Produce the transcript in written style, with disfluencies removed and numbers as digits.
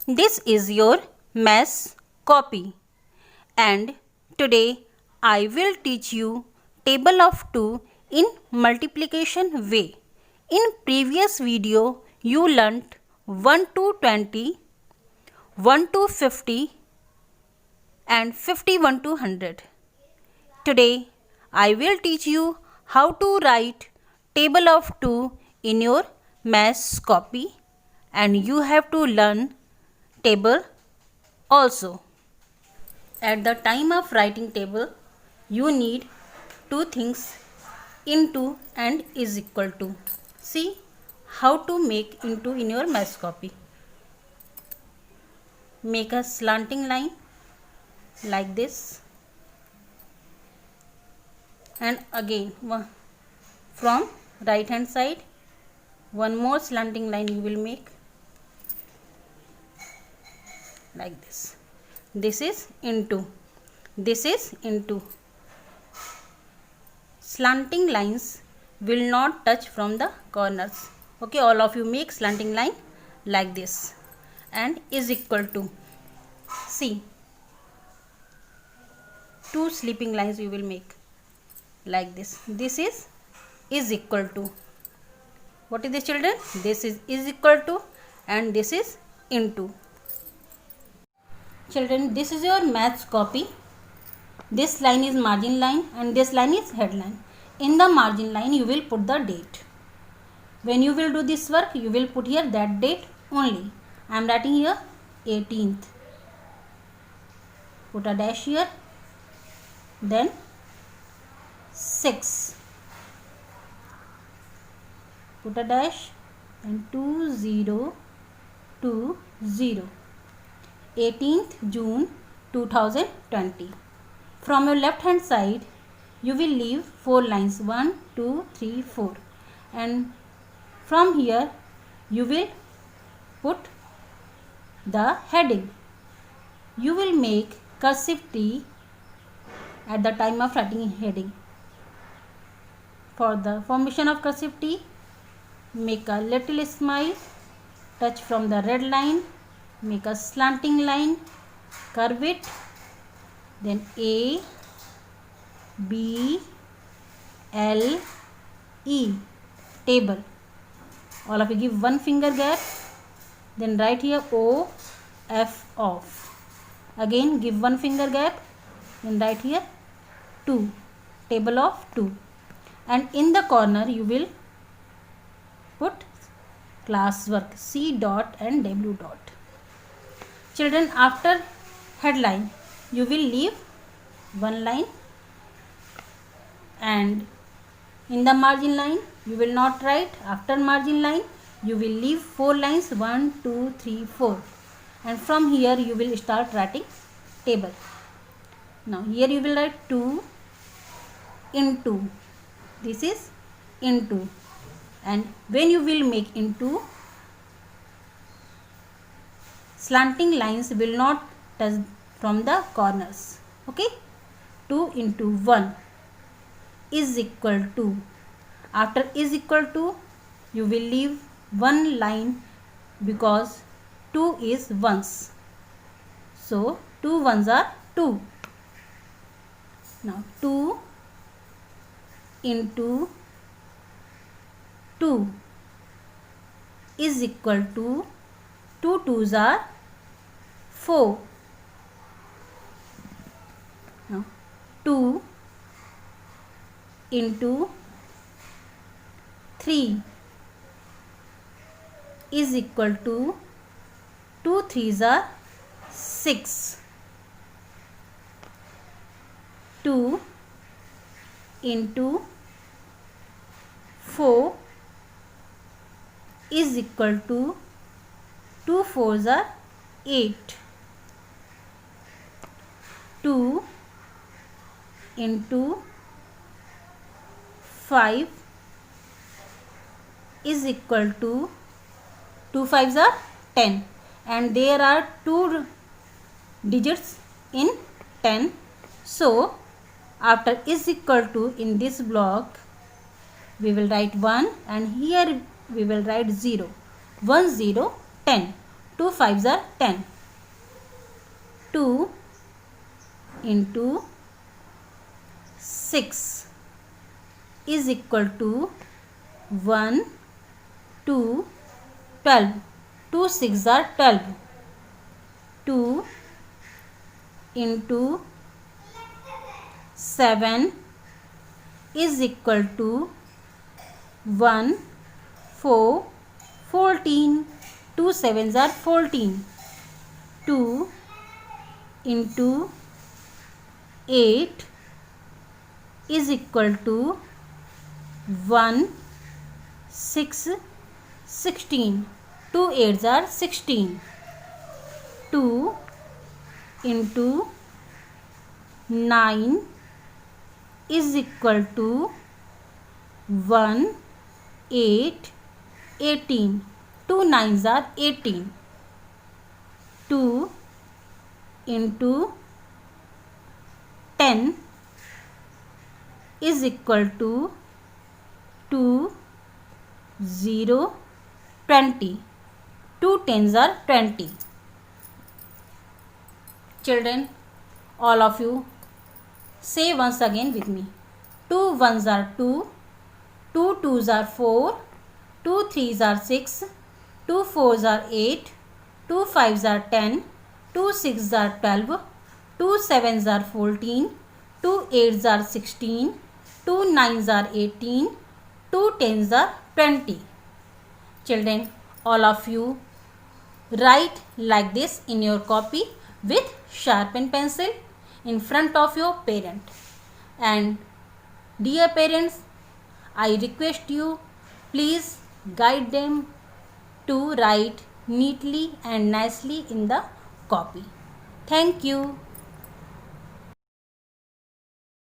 This is your maths copy, and today I will teach you table of 2 in multiplication way. In previous video you learnt 1 to 20, 1 to 50 and 51 to 100. Today I will teach you how to write table of 2 in your maths copy, and you have to learn table also. At the time of writing table, you need two things, into and is equal to. See how to make into in your maths copy. Make a slanting line like this, and again from right hand side one more slanting line you will make like this. This is into, this is into. Slanting lines will not touch from the corners. Okay, all of you make slanting line like this, and is equal to. See, two sleeping lines you will make like this. This is equal to. What is this, children? This is equal to, and this is into. Children, this is your maths copy. This line is margin line and this line is headline. In the margin line you will put the date. When you will do this work, you will put here that date only. I am writing here 18th. Put a dash here. Then 6. Put a dash and 2020. 18th June 2020. From your left hand side you will leave 4 lines, 1, 2, 3, 4, and from here you will put the heading. You will make cursive T at the time of writing heading. For the formation of cursive T, make a little smile, touch from the red line, make a slanting line, curve it, then A, B, L, E, table. All of you give one finger gap, then write here O, F, off. Again give one finger gap, then write here 2, table of 2, and in the corner you will put classwork C dot and W dot. Children, after headline you will leave one line, and in the margin line you will not write. After margin line you will leave 4 lines, 1, 2, 3, 4, and from here you will start writing table. Now here you will write 2 into, this is into, and when you will make into, slanting lines will not touch from the corners. Okay, 2 into 1 is equal to. After is equal to you will leave one line because 2 is ones, so 2 ones are 2. Now 2 into 2 is equal to 2 twos are 4. Now 2 into 3 is equal to 2 threes are 6. 2 into 4 is equal to 2 fours are 8. 2 into 5 is equal to 2 fives are 10, and there are 2 digits in 10. So after is equal to, in this block we will write 1, and here we will write 0. 1 0 10. 2 5s are 10. 2 into 6 is equal to 1, 2, 12. 2 6s are 12. 2 into 7 is equal to 1, 4, 14. 2 7s are 14. 2 into 8 is equal to 1, 6, 16. 2 8s are 16. 2 into 9 is equal to 1, 8, 18. 2 9s are 18. 2 into 10 is equal to 2, 0, 20. 2 10s are 20. Children, all of you, say once again with me. 2 1s are 2, 2 2s are 4, 2 3s are 6, 2 4s are 8, 2 5s are 10, 2 6s are 12, 2 7s are 14, 2 8s are 16, 2 9s are 18, 2 10s are 20. Children, all of you, write like this in your copy with sharpened pencil in front of your parent. And dear parents, I request you, please guide them to write neatly and nicely in the copy. Thank you.